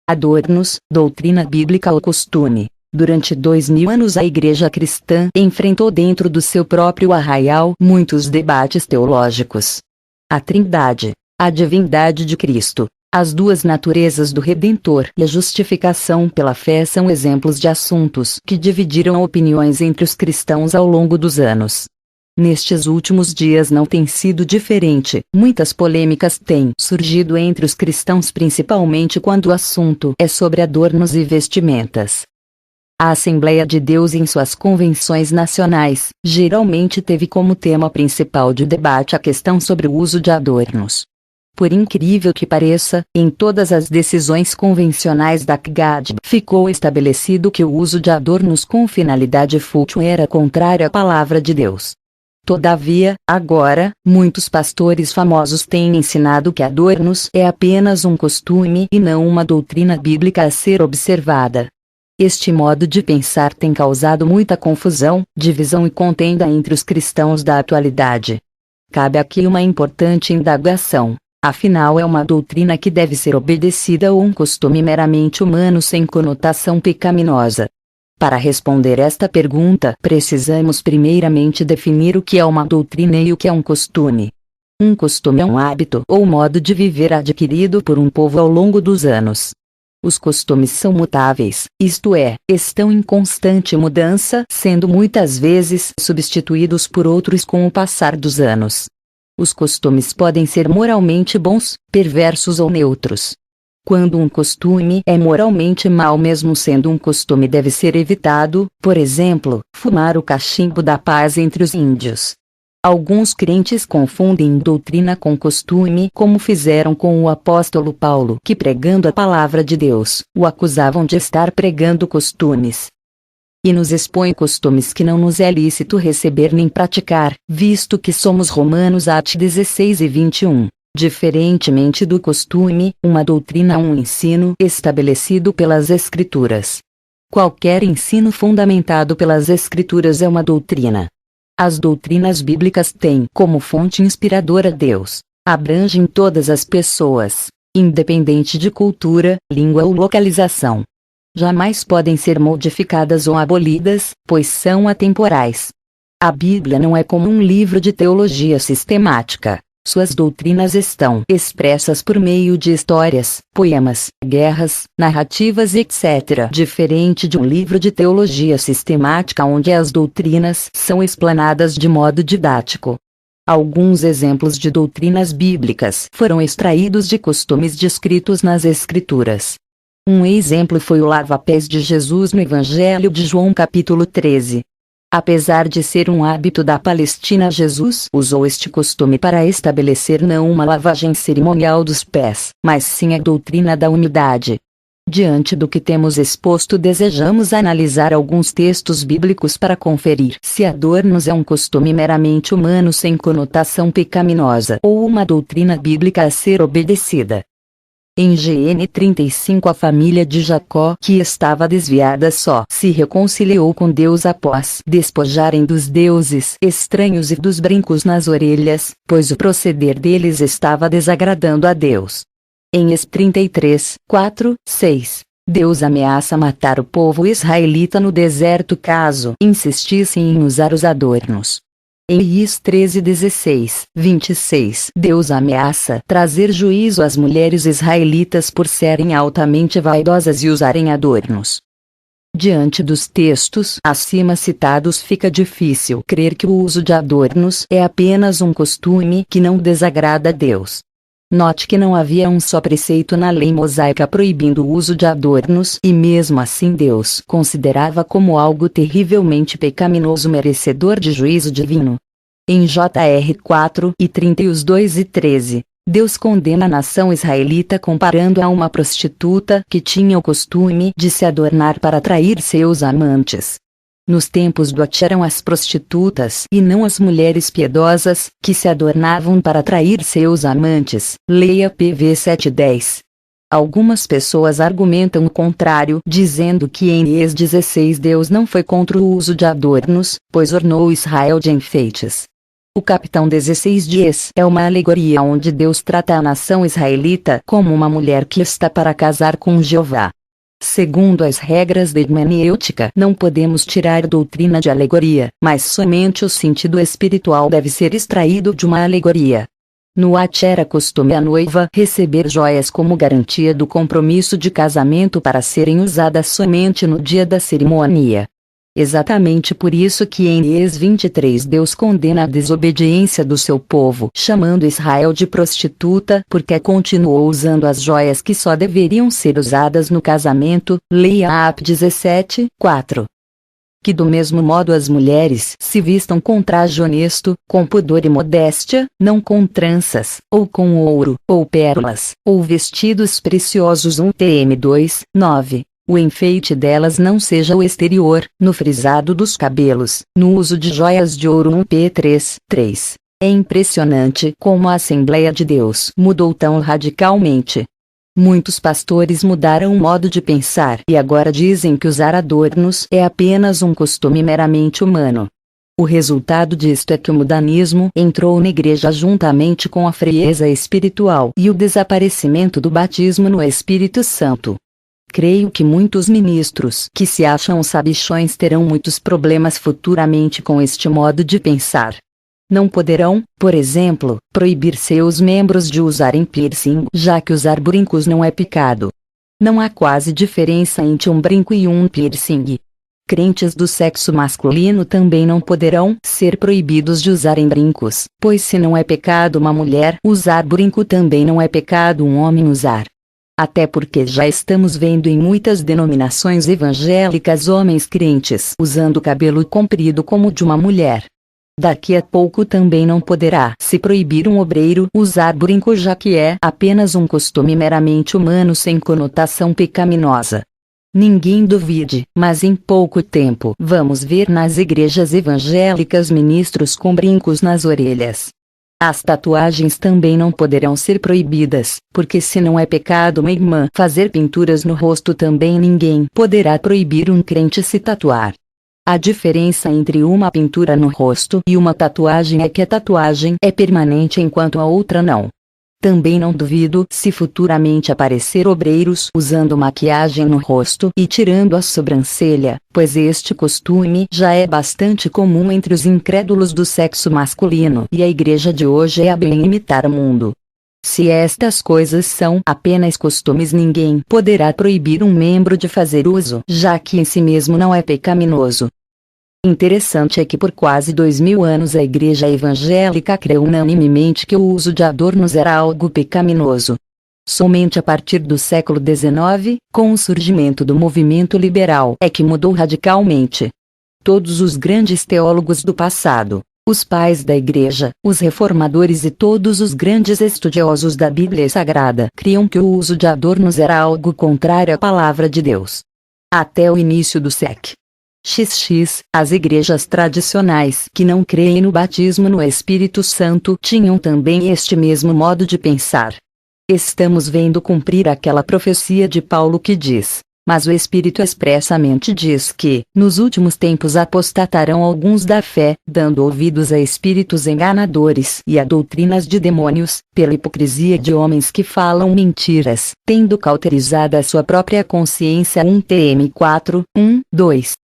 Adornos, doutrina bíblica ou costume. Durante 2000 anos a Igreja cristã enfrentou dentro do seu próprio arraial muitos debates teológicos. A Trindade, a divindade de Cristo, as duas naturezas do Redentor e a justificação pela fé são exemplos de assuntos que dividiram opiniões entre os cristãos ao longo dos anos. Nestes últimos dias não tem sido diferente, muitas polêmicas têm surgido entre os cristãos principalmente quando o assunto é sobre adornos e vestimentas. A Assembleia de Deus em suas convenções nacionais, geralmente teve como tema principal de debate a questão sobre o uso de adornos. Por incrível que pareça, em todas as decisões convencionais da CGAD ficou estabelecido que o uso de adornos com finalidade fútil era contrário à palavra de Deus. Todavia, agora, muitos pastores famosos têm ensinado que adornos é apenas um costume e não uma doutrina bíblica a ser observada. Este modo de pensar tem causado muita confusão, divisão e contenda entre os cristãos da atualidade. Cabe aqui uma importante indagação. Afinal, é uma doutrina que deve ser obedecida ou um costume meramente humano sem conotação pecaminosa? Para responder esta pergunta, precisamos primeiramente definir o que é uma doutrina e o que é um costume. Um costume é um hábito ou modo de viver adquirido por um povo ao longo dos anos. Os costumes são mutáveis, isto é, estão em constante mudança, sendo muitas vezes substituídos por outros com o passar dos anos. Os costumes podem ser moralmente bons, perversos ou neutros. Quando um costume é moralmente mau mesmo sendo um costume deve ser evitado, por exemplo, fumar o cachimbo da paz entre os índios. Alguns crentes confundem doutrina com costume como fizeram com o apóstolo Paulo que pregando a palavra de Deus, o acusavam de estar pregando costumes. E nos expõe costumes que não nos é lícito receber nem praticar, visto que somos Romanos 16 e 21. Diferentemente do costume, uma doutrina é um ensino estabelecido pelas Escrituras. Qualquer ensino fundamentado pelas Escrituras é uma doutrina. As doutrinas bíblicas têm como fonte inspiradora Deus. Abrangem todas as pessoas, independente de cultura, língua ou localização. Jamais podem ser modificadas ou abolidas, pois são atemporais. A Bíblia não é como um livro de teologia sistemática. Suas doutrinas estão expressas por meio de histórias, poemas, guerras, narrativas etc. Diferente de um livro de teologia sistemática onde as doutrinas são explanadas de modo didático. Alguns exemplos de doutrinas bíblicas foram extraídos de costumes descritos nas Escrituras. Um exemplo foi o lava-pés de Jesus no Evangelho de João capítulo 13. Apesar de ser um hábito da Palestina, Jesus usou este costume para estabelecer não uma lavagem cerimonial dos pés, mas sim a doutrina da umidade. Diante do que temos exposto, desejamos analisar alguns textos bíblicos para conferir se adornos é um costume meramente humano sem conotação pecaminosa ou uma doutrina bíblica a ser obedecida. Em Gênesis 35 a família de Jacó que estava desviada só se reconciliou com Deus após despojarem dos deuses estranhos e dos brincos nas orelhas, pois o proceder deles estava desagradando a Deus. Em Êxodo 33, 4, 6, Deus ameaça matar o povo israelita no deserto caso insistissem em usar os adornos. Em Êxodo 13, 16, 26, Deus ameaça trazer juízo às mulheres israelitas por serem altamente vaidosas e usarem adornos. Diante dos textos acima citados fica difícil crer que o uso de adornos é apenas um costume que não desagrada a Deus. Note que não havia um só preceito na lei mosaica proibindo o uso de adornos e mesmo assim Deus considerava como algo terrivelmente pecaminoso merecedor de juízo divino. Em Jr 4 e 32 e 13, Deus condena a nação israelita comparando-a a uma prostituta que tinha o costume de se adornar para atrair seus amantes. Nos tempos do Lot eram as prostitutas e não as mulheres piedosas que se adornavam para atrair seus amantes. Leia PV 7:10. Algumas pessoas argumentam o contrário, dizendo que em Êxodo 16 Deus não foi contra o uso de adornos, pois ornou Israel de enfeites. O capitão 16 dias é uma alegoria onde Deus trata a nação israelita como uma mulher que está para casar com Jeová. Segundo as regras da hermenêutica, não podemos tirar doutrina de alegoria, mas somente o sentido espiritual deve ser extraído de uma alegoria. No At era costume a noiva receber joias como garantia do compromisso de casamento para serem usadas somente no dia da cerimônia. Exatamente por isso que em Êxodo 23 Deus condena a desobediência do seu povo, chamando Israel de prostituta porque continuou usando as joias que só deveriam ser usadas no casamento, leia Ap 17, 4. Que do mesmo modo as mulheres se vistam com traje honesto, com pudor e modéstia, não com tranças, ou com ouro, ou pérolas, ou vestidos preciosos 1 Tm 2, 9. O enfeite delas não seja o exterior, no frisado dos cabelos, no uso de joias de ouro 1 P3, 3. É impressionante como a Assembleia de Deus mudou tão radicalmente. Muitos pastores mudaram o modo de pensar e agora dizem que usar adornos é apenas um costume meramente humano. O resultado disto é que o mundanismo entrou na igreja juntamente com a frieza espiritual e o desaparecimento do batismo no Espírito Santo. Creio que muitos ministros que se acham sabichões terão muitos problemas futuramente com este modo de pensar. Não poderão, por exemplo, proibir seus membros de usarem piercing, já que usar brincos não é pecado. Não há quase diferença entre um brinco e um piercing. Crentes do sexo masculino também não poderão ser proibidos de usarem brincos, pois se não é pecado uma mulher usar brinco, também não é pecado um homem usar. Até porque já estamos vendo em muitas denominações evangélicas homens crentes usando cabelo comprido como o de uma mulher. Daqui a pouco também não poderá se proibir um obreiro usar brinco, já que é apenas um costume meramente humano sem conotação pecaminosa. Ninguém duvide, mas em pouco tempo vamos ver nas igrejas evangélicas ministros com brincos nas orelhas. As tatuagens também não poderão ser proibidas, porque se não é pecado uma irmã fazer pinturas no rosto, também ninguém poderá proibir um crente se tatuar. A diferença entre uma pintura no rosto e uma tatuagem é que a tatuagem é permanente enquanto a outra não. Também não duvido se futuramente aparecer obreiros usando maquiagem no rosto e tirando a sobrancelha, pois este costume já é bastante comum entre os incrédulos do sexo masculino e a igreja de hoje é a bem imitar o mundo. Se estas coisas são apenas costumes, ninguém poderá proibir um membro de fazer uso, já que em si mesmo não é pecaminoso. Interessante é que por quase 2000 anos a igreja evangélica creu unanimemente que o uso de adornos era algo pecaminoso. Somente a partir do século XIX, com o surgimento do movimento liberal, é que mudou radicalmente. Todos os grandes teólogos do passado, os pais da igreja, os reformadores e todos os grandes estudiosos da Bíblia Sagrada criam que o uso de adornos era algo contrário à palavra de Deus. Até o início do século XX, as igrejas tradicionais que não creem no batismo no Espírito Santo tinham também este mesmo modo de pensar. Estamos vendo cumprir aquela profecia de Paulo que diz: mas o Espírito expressamente diz que, nos últimos tempos apostatarão alguns da fé, dando ouvidos a espíritos enganadores e a doutrinas de demônios, pela hipocrisia de homens que falam mentiras, tendo cauterizado a sua própria consciência 1 Tm 4, 1, 2.